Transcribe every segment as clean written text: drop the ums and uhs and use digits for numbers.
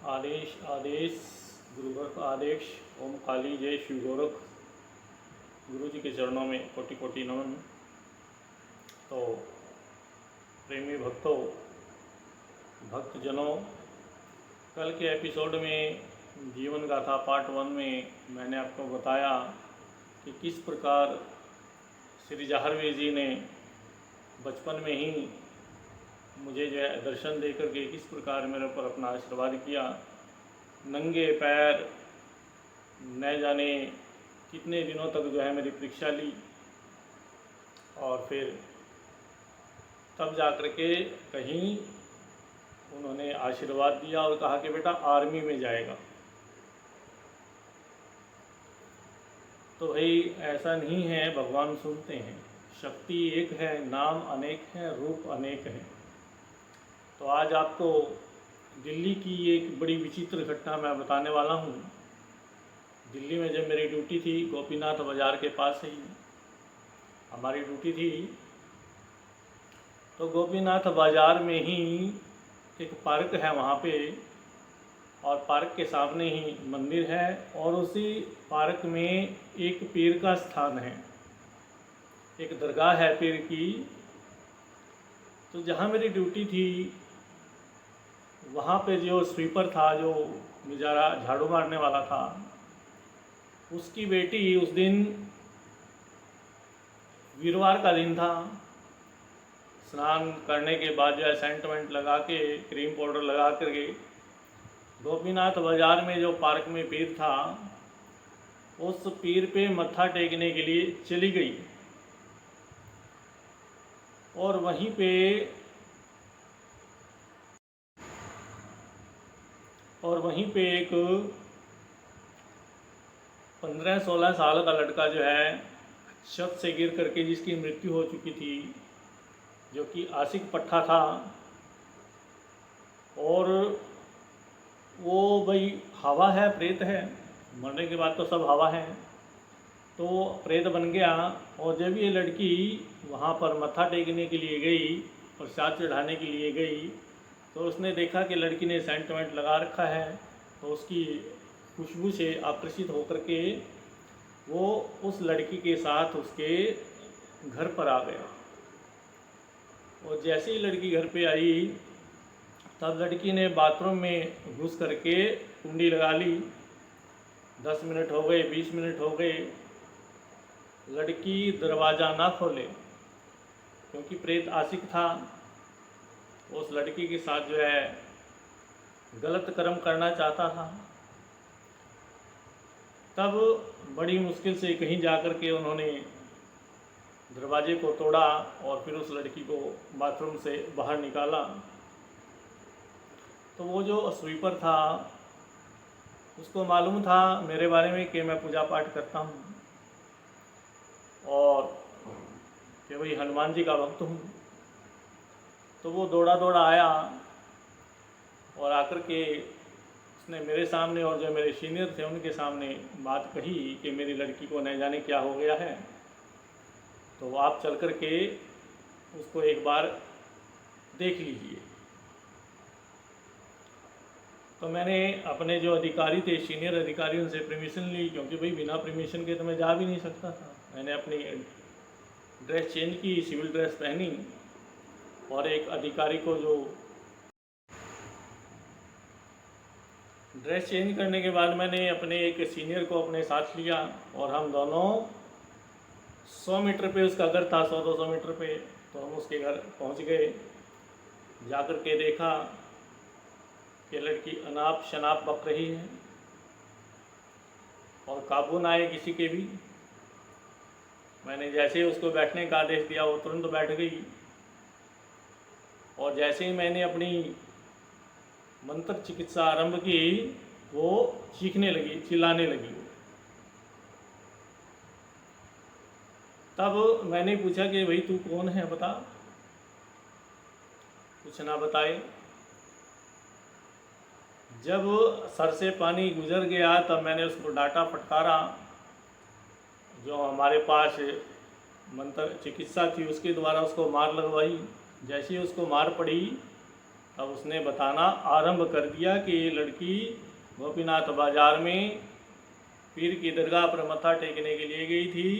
आदेश आदेश गुरु गोरख आदेश। ओम काली जय शिव गोरख। गुरु जी के चरणों में कोटि कोटि नमन। तो प्रेमी भक्तों, भक्तजनों, कल के एपिसोड में जीवन गाथा पार्ट 1 में मैंने आपको बताया कि किस प्रकार श्री जहारवीर जी ने बचपन में ही मुझे जो है दर्शन दे करके किस प्रकार मेरे ऊपर अपना आशीर्वाद किया। नंगे पैर न जाने कितने दिनों तक जो है मेरी परीक्षा ली और फिर तब जा कर के कहीं उन्होंने आशीर्वाद दिया और कहा कि बेटा आर्मी में जाएगा। तो भाई ऐसा नहीं है, भगवान सुनते हैं। शक्ति एक है, नाम अनेक हैं, रूप अनेक हैं। तो आज आपको दिल्ली की एक बड़ी विचित्र घटना मैं बताने वाला हूँ। दिल्ली में जब मेरी ड्यूटी थी, गोपीनाथ बाज़ार के पास ही हमारी ड्यूटी थी, तो गोपीनाथ बाज़ार में ही एक पार्क है वहाँ पे, और पार्क के सामने ही मंदिर है और उसी पार्क में एक पीर का स्थान है, एक दरगाह है पीर की। तो जहाँ मेरी ड्यूटी थी वहाँ पे जो स्वीपर था, जो बेचारा झाड़ू मारने वाला था, उसकी बेटी उस दिन वीरवार का दिन था। स्नान करने के बाद जो है सेंट वेंट लगा के, क्रीम पाउडर लगा करके गोपीनाथ बाज़ार में जो पार्क में पीर था, उस पीर पे मत्था टेकने के लिए चली गई। और वहीं पे एक 15-16 साल का लड़का जो है छत से गिर करके जिसकी मृत्यु हो चुकी थी, जो कि आशिक पट्टा था। और वो भाई हवा है, प्रेत है, मरने के बाद तो सब हवा है, तो प्रेत बन गया। और जब ये लड़की वहाँ पर मत्था टेकने के लिए गई, प्रसाद चढ़ाने के लिए गई, तो उसने देखा कि लड़की ने सेंट वेंट लगा रखा है। तो उसकी खुशबू से आकर्षित होकर के वो उस लड़की के साथ उसके घर पर आ गया। और जैसे ही लड़की घर पे आई, तब लड़की ने बाथरूम में घुस करके कुंडी लगा ली। 10 मिनट हो गए, 20 मिनट हो गए, लड़की दरवाज़ा ना खोले, क्योंकि प्रेत आशिक था, उस लड़की के साथ जो है गलत कर्म करना चाहता था। तब बड़ी मुश्किल से कहीं जाकर के उन्होंने दरवाजे को तोड़ा और फिर उस लड़की को बाथरूम से बाहर निकाला। तो वो जो स्वीपर था, उसको मालूम था मेरे बारे में कि मैं पूजा पाठ करता हूँ और कि भाई हनुमान जी का भक्त हूँ। तो वो दौड़ा दौड़ा आया और आकर के उसने मेरे सामने और जो मेरे सीनियर थे उनके सामने बात कही कि मेरी लड़की को न जाने क्या हो गया है, तो आप चल कर के उसको एक बार देख लीजिए। तो मैंने अपने जो अधिकारी थे, सीनियर अधिकारी, उनसे परमिशन ली, क्योंकि भाई बिना परमिशन के तो मैं जा भी नहीं सकता था। मैंने अपनी ड्रेस चेंज की, सिविल ड्रेस पहनी, और एक अधिकारी को जो ड्रेस चेंज करने के बाद मैंने अपने एक सीनियर को अपने साथ लिया और हम दोनों 100 मीटर पे, उसका घर था 100-200 मीटर पे, तो हम उसके घर पहुंच गए। जाकर के देखा कि लड़की अनाप शनाप बक रही है और काबू ना आए किसी के भी। मैंने जैसे ही उसको बैठने का आदेश दिया, वो तुरंत बैठ गई। और जैसे ही मैंने अपनी मंत्र चिकित्सा आरंभ की, वो चीखने लगी, चिल्लाने लगी। तब मैंने पूछा कि भाई तू कौन है, बता। कुछ ना बताए। जब सर से पानी गुजर गया, तब मैंने उसको डांटा, फटकारा। जो हमारे पास मंत्र चिकित्सा थी उसके द्वारा उसको मार लगवाई। जैसे ही उसको मार पड़ी, तब उसने बताना आरंभ कर दिया कि ये लड़की गोपीनाथ बाजार में पीर की दरगाह पर मत्था टेकने के लिए गई थी।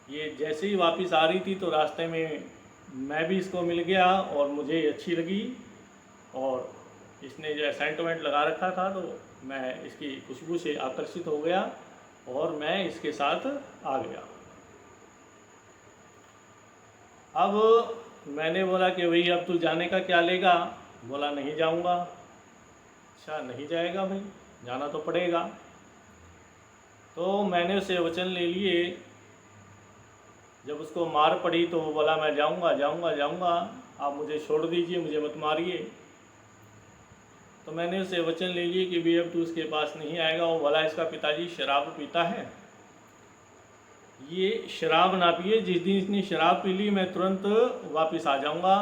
ये जैसे ही वापस आ रही थी तो रास्ते में मैं भी इसको मिल गया और मुझे अच्छी लगी, और इसने जो सेंट वेंट लगा रखा था तो मैं इसकी खुशबू से आकर्षित हो गया और मैं इसके साथ आ गया। अब मैंने बोला कि भाई अब तू जाने का क्या लेगा? बोला नहीं जाऊंगा। अच्छा नहीं जाएगा भाई, जाना तो पड़ेगा। तो मैंने उसे वचन ले लिए। जब उसको मार पड़ी तो वो बोला मैं जाऊंगा जाऊंगा जाऊंगा, आप मुझे छोड़ दीजिए, मुझे मत मारिए। तो मैंने उसे वचन ले लिए कि भी अब तू उसके पास नहीं आएगा। वो बोला इसका पिताजी शराब पीता है, ये शराब ना पिए, जिस दिन इसने शराब पी ली मैं तुरंत वापस आ जाऊंगा।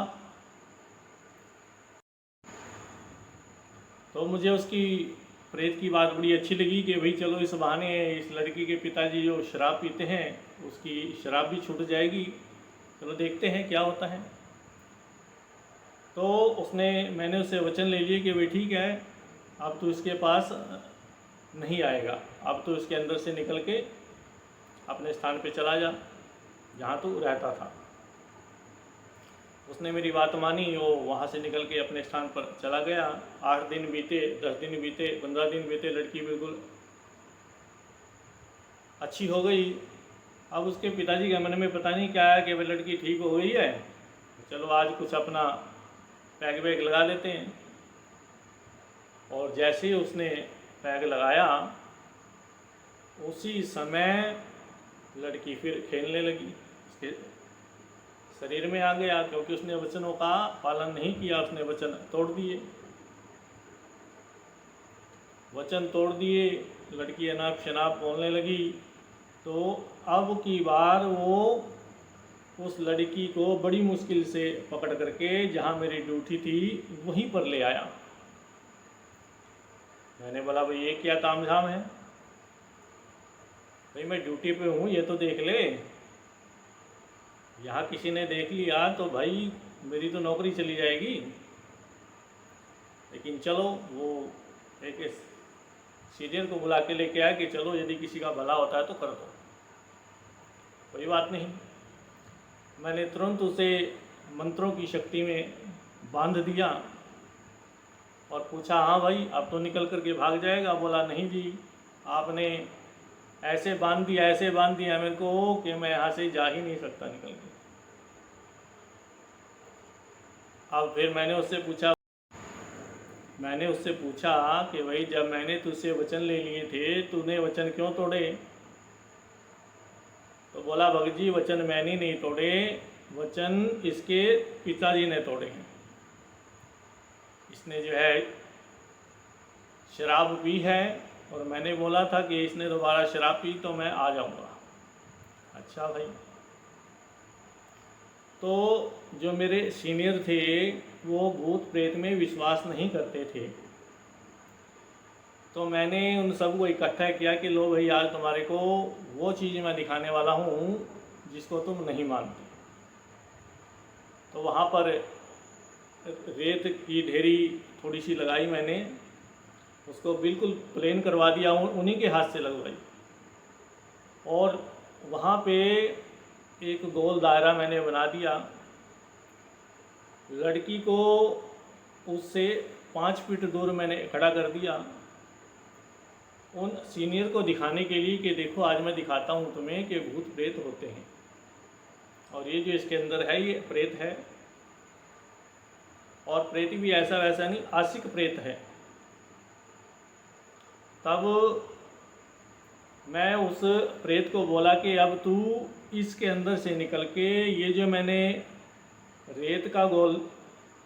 तो मुझे उसकी प्रेत की बात बड़ी अच्छी लगी कि भाई चलो इस बहाने इस लड़की के पिताजी जो शराब पीते हैं उसकी शराब भी छूट जाएगी, चलो देखते हैं क्या होता है। तो मैंने उससे वचन ले लिए कि भाई ठीक है अब तो इसके पास नहीं आएगा, अब तो इसके अंदर से निकल के अपने स्थान पे चला जा जहाँ तू रहता था। उसने मेरी बात मानी, वो वहाँ से निकल के अपने स्थान पर चला गया। 8 दिन बीते, 10 दिन बीते, 15 दिन बीते, लड़की बिल्कुल अच्छी हो गई। अब उसके पिताजी के मन में पता नहीं क्या है कि वह लड़की ठीक हो गई है, चलो आज कुछ अपना पैग वैग लगा लेते हैं। और जैसे ही उसने पैग लगाया उसी समय लड़की फिर खेलने लगी, उसके शरीर में आ गया, क्योंकि उसने वचनों का पालन नहीं किया, उसने वचन तोड़ दिए। वचन तोड़ दिए, लड़की अनाप शनाप बोलने लगी। तो अब की बार वो उस लड़की को बड़ी मुश्किल से पकड़ करके जहाँ मेरी ड्यूटी थी वहीं पर ले आया। मैंने बोला भाई ये क्या तामझाम है? भाई मैं ड्यूटी पे हूँ, ये तो देख ले। यहाँ किसी ने देख लिया तो भाई मेरी तो नौकरी चली जाएगी। लेकिन चलो वो एक सीनियर को बुला के लेके आया कि चलो यदि किसी का भला होता है तो कर दो, कोई बात नहीं। मैंने तुरंत उसे मंत्रों की शक्ति में बांध दिया और पूछा हाँ भाई अब तो निकल करके भाग जाएगा? बोला नहीं जी, आपने ऐसे बांध दिया मेरे को कि मैं यहाँ से जा ही नहीं सकता निकल के। अब फिर मैंने उससे पूछा कि भाई जब मैंने तुझसे वचन ले लिए थे तूने वचन क्यों तोड़े? तो बोला भगत जी वचन मैंने नहीं तोड़े, वचन इसके पिताजी ने तोड़े हैं। इसने जो है शराब पी है और मैंने बोला था कि इसने दोबारा शराब पी तो मैं आ जाऊंगा। अच्छा भाई। तो जो मेरे सीनियर थे वो भूत प्रेत में विश्वास नहीं करते थे, तो मैंने उन सबको इकट्ठा किया कि लो भाई आज तुम्हारे को वो चीज़ मैं दिखाने वाला हूँ जिसको तुम नहीं मानते। तो वहाँ पर रेत की ढेरी थोड़ी सी लगाई मैंने, उसको बिल्कुल प्लेन करवा दिया, उन्हीं के हाथ से लगवाई। और वहाँ पे एक गोल दायरा मैंने बना दिया। लड़की को उससे 5 फीट दूर मैंने खड़ा कर दिया, उन सीनियर को दिखाने के लिए कि देखो आज मैं दिखाता हूँ तुम्हें कि भूत प्रेत होते हैं, और ये जो इसके अंदर है ये प्रेत है। और प्रेत भी ऐसा वैसा नहीं, आशिक प्रेत है। तब मैं उस प्रेत को बोला कि अब तू इसके अंदर से निकल के ये जो मैंने रेत का गोल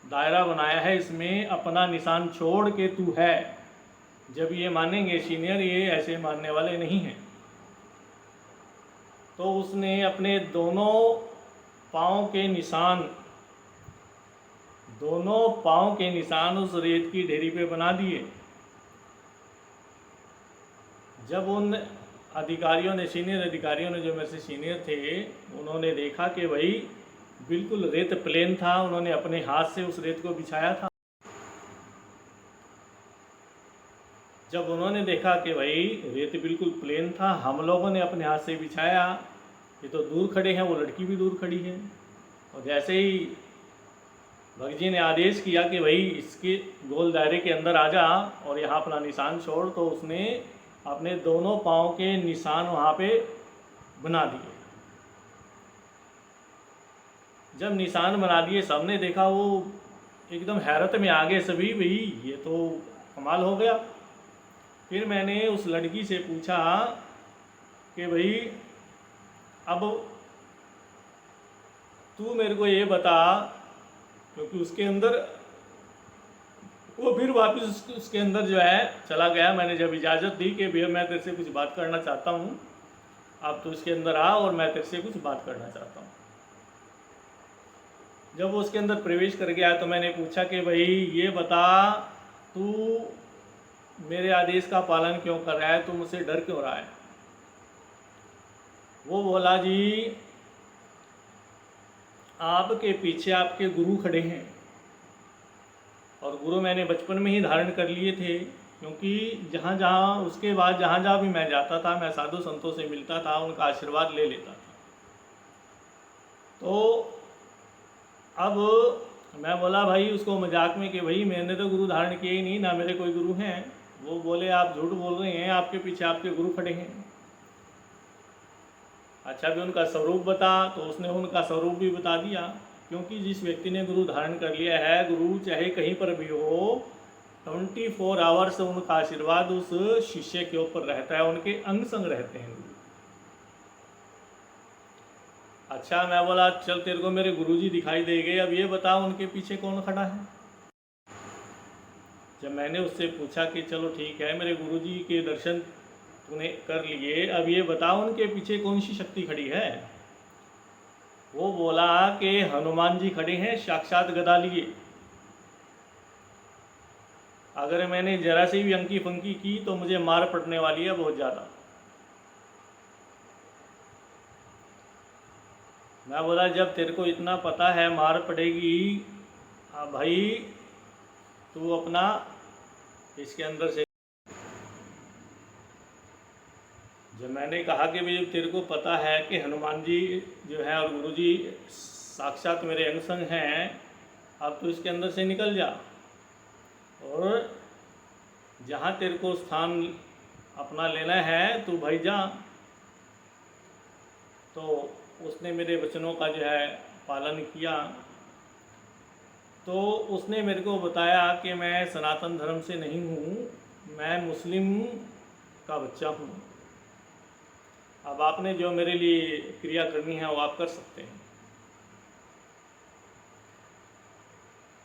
दायरा बनाया है इसमें अपना निशान छोड़ के तू है। जब ये मानेंगे सीनियर, ये ऐसे मानने वाले नहीं हैं। तो उसने अपने दोनों पाँव के निशान उस रेत की ढेरी पे बना दिए। जब उन अधिकारियों ने, सीनियर अधिकारियों ने, जो मेरे से सीनियर थे, उन्होंने देखा कि भाई बिल्कुल रेत प्लेन था, उन्होंने अपने हाथ से उस रेत को बिछाया था। जब उन्होंने देखा कि भाई रेत बिल्कुल प्लेन था, हम लोगों ने अपने हाथ से बिछाया, ये तो दूर खड़े हैं, वो लड़की भी दूर खड़ी है, और जैसे ही भगत जी ने आदेश किया कि भाई इसके गोल दायरे के अंदर आ जा और यहाँ अपना निशान छोड़, तो उसने अपने दोनों पाँव के निशान वहाँ पे बना दिए। जब निशान बना दिए, सबने देखा, वो एकदम हैरत में आ गए सभी, भाई ये तो कमाल हो गया। फिर मैंने उस लड़की से पूछा कि भाई अब तू मेरे को ये बता, क्योंकि उसके अंदर वो फिर वापस उसके अंदर जो है चला गया। मैंने जब इजाज़त दी कि भैया मैं तेरे से कुछ बात करना चाहता हूँ, अब तू इसके अंदर आ और मैं तेरे से कुछ बात करना चाहता हूँ। जब वो उसके अंदर प्रवेश कर गया तो मैंने पूछा कि भाई ये बता, तू मेरे आदेश का पालन क्यों कर रहा है, तू मुझसे डर क्यों रहा है? वो बोला जी आपके पीछे आपके गुरु खड़े हैं, और गुरु मैंने बचपन में ही धारण कर लिए थे, क्योंकि जहाँ जहाँ उसके बाद जहाँ जहाँ भी मैं जाता था, मैं साधु संतों से मिलता था, उनका आशीर्वाद ले लेता था। तो अब मैं बोला भाई उसको मजाक में कि भाई मैंने तो गुरु धारण किए ही नहीं, ना मेरे कोई गुरु हैं। वो बोले आप झूठ बोल रहे हैं, आपके पीछे आपके गुरु खड़े हैं। अच्छा भी उनका स्वरूप बता, तो उसने उनका स्वरूप भी बता दिया, क्योंकि जिस व्यक्ति ने गुरु धारण कर लिया है, गुरु चाहे कहीं पर भी हो, 24 आवर्स उनका आशीर्वाद उस शिष्य के ऊपर रहता है, उनके अंग संग रहते हैं गुरु। अच्छा मैं बोला चल तेरे को मेरे गुरुजी दिखाई दे गए, अब ये बता उनके पीछे कौन खड़ा है। जब मैंने उससे पूछा कि चलो ठीक है मेरे गुरुजी के दर्शन तूने कर लिए, अब ये बता उनके पीछे कौन सी शक्ति खड़ी है। वो बोला कि हनुमान जी खड़े हैं साक्षात गदा लिए, अगर मैंने जरा सी भी अंकी फंकी की तो मुझे मार पड़ने वाली है बहुत ज़्यादा। मैं बोला जब तेरे को इतना पता है मार पड़ेगी, भाई तू अपना इसके अंदर से। जब मैंने कहा कि भाई तेरे को पता है कि हनुमान जी जो है और गुरु जी साक्षात मेरे अंग संग हैं, अब तो इसके अंदर से निकल जा और जहाँ तेरे को स्थान अपना लेना है तू भाई जा। तो उसने मेरे वचनों का जो है पालन किया। तो उसने मेरे को बताया कि मैं सनातन धर्म से नहीं हूँ, मैं मुस्लिम का बच्चा हूँ, अब आपने जो मेरे लिए क्रिया करनी है वो आप कर सकते हैं।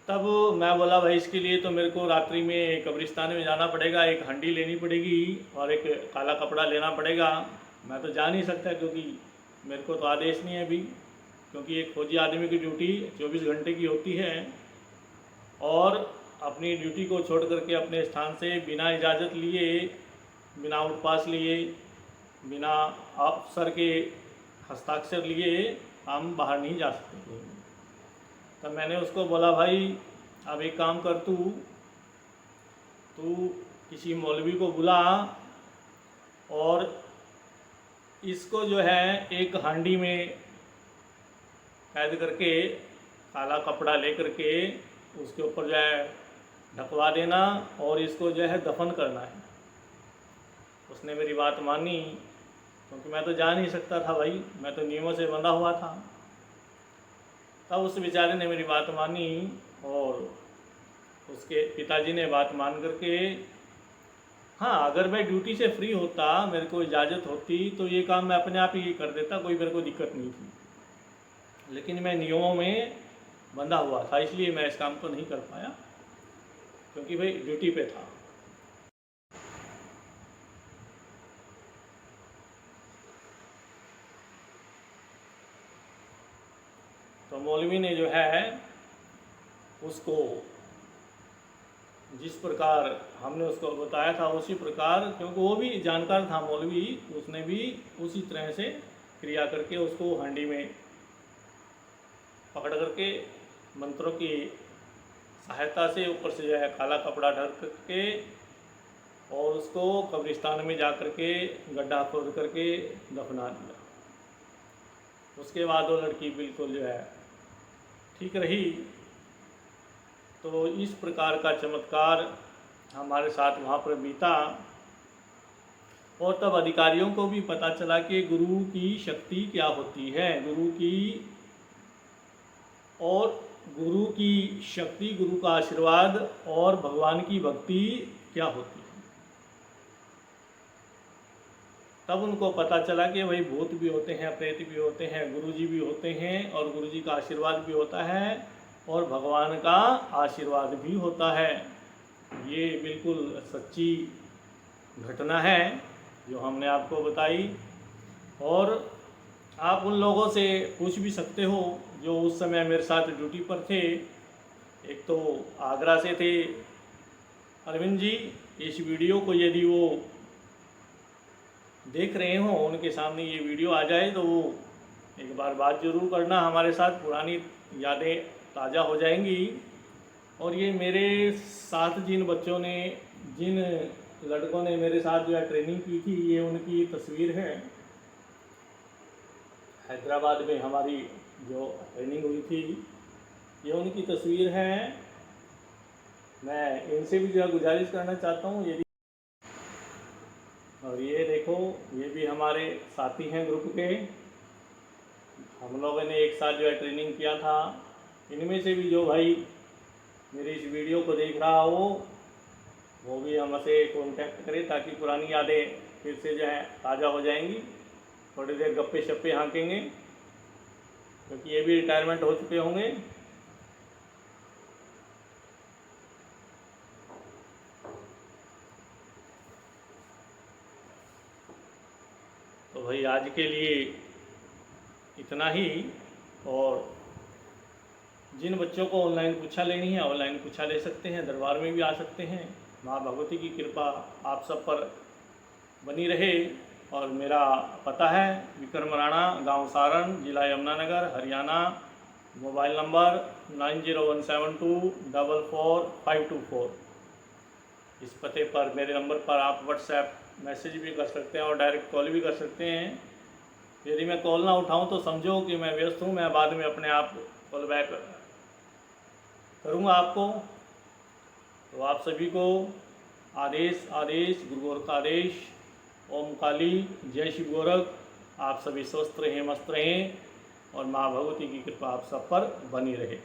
तब मैं बोला भाई इसके लिए तो मेरे को रात्रि में कब्रिस्तान में जाना पड़ेगा, एक हंडी लेनी पड़ेगी और एक काला कपड़ा लेना पड़ेगा। मैं तो जा नहीं सकता क्योंकि मेरे को तो आदेश नहीं है अभी, क्योंकि एक फौजी आदमी की ड्यूटी 24 घंटे की होती है, और अपनी ड्यूटी को छोड़ करके अपने स्थान से बिना इजाज़त लिए, बिना आउटपास लिए, बिना अफसर के हस्ताक्षर लिए हम बाहर नहीं जा सकते। तब मैंने उसको बोला भाई अब एक काम कर, तू किसी मौलवी को बुला और इसको जो है एक हांडी में कैद करके काला कपड़ा ले करके उसके ऊपर जो है ढकवा देना और इसको जो है दफन करना है। उसने मेरी बात मानी, क्योंकि मैं तो जा नहीं सकता था भाई, मैं तो नियमों से बंधा हुआ था। तब उस बेचारे ने मेरी बात मानी और उसके पिताजी ने बात मान करके, हाँ अगर मैं ड्यूटी से फ्री होता, मेरे को इजाज़त होती तो ये काम मैं अपने आप ही कर देता, कोई मेरे को दिक्कत नहीं थी, लेकिन मैं नियमों में बंधा हुआ था, इसलिए मैं इस काम को नहीं कर पाया, क्योंकि भाई ड्यूटी पे था। तो मौलवी ने जो है उसको जिस प्रकार हमने उसको बताया था उसी प्रकार, क्योंकि वो भी जानकार था मौलवी, उसने भी उसी तरह से क्रिया करके उसको हांडी में पकड़ करके मंत्रों की सहायता से ऊपर से जो है काला कपड़ा ढक के और उसको कब्रिस्तान में जा कर के गड्ढा खोद करके दफना दिया। उसके बाद वो लड़की बिल्कुल जो है ठीक रही। तो इस प्रकार का चमत्कार हमारे साथ वहाँ पर बीता, और तब अधिकारियों को भी पता चला कि गुरु की शक्ति क्या होती है, गुरु की शक्ति, गुरु का आशीर्वाद और भगवान की भक्ति क्या होती है। तब उनको पता चला कि भाई भूत भी होते हैं, प्रेत भी होते हैं, गुरुजी भी होते हैं, और गुरुजी का आशीर्वाद भी होता है और भगवान का आशीर्वाद भी होता है। ये बिल्कुल सच्ची घटना है जो हमने आपको बताई। और आप उन लोगों से पूछ भी सकते हो जो उस समय मेरे साथ ड्यूटी पर थे। एक तो आगरा से थे अरविंद जी। इस वीडियो को यदि वो देख रहे हो, उनके सामने ये वीडियो आ जाए तो वो एक बार बात ज़रूर करना हमारे साथ, पुरानी यादें ताज़ा हो जाएंगी। और ये मेरे साथ जिन बच्चों ने, जिन लड़कों ने मेरे साथ जो है ट्रेनिंग की थी, ये उनकी तस्वीर है। हैदराबाद में हमारी जो ट्रेनिंग हुई थी, ये उनकी तस्वीर है। मैं इनसे भी जो है गुजारिश करना चाहता हूँ यदि, और ये देखो, ये भी हमारे साथी हैं ग्रुप के, हम लोगों ने एक साथ जो है ट्रेनिंग किया था। इनमें से भी जो भाई मेरी इस वीडियो को देख रहा हो वो भी हमसे कांटेक्ट करे, ताकि पुरानी यादें फिर से जो है ताज़ा हो जाएंगी। थोड़ी देर गप्पे शप्पे हाँकेंगे, क्योंकि ये भी रिटायरमेंट हो चुके होंगे। तो भाई आज के लिए इतना ही। और जिन बच्चों को ऑनलाइन पूछा लेनी है, ऑनलाइन पूछा ले सकते हैं, दरबार में भी आ सकते हैं। माँ भगवती की कृपा आप सब पर बनी रहे। और मेरा पता है विक्रम राणा, गांव सारण, जिला यमुनानगर, हरियाणा। Mobile number 9017244524। इस पते पर, मेरे नंबर पर आप व्हाट्सएप मैसेज भी कर सकते हैं और डायरेक्ट कॉल भी कर सकते हैं। यदि मैं कॉल ना उठाऊं तो समझो कि मैं व्यस्त हूं, मैं बाद में अपने आप कॉल बैक करूंगा आपको। तो आप सभी को आदेश आदेश, गुरु गोरख आदेश, ओम काली, जय शिव गोरख। आप सभी स्वस्थ रहें, मस्त रहें, और माँ भगवती की कृपा आप सब पर बनी रहे।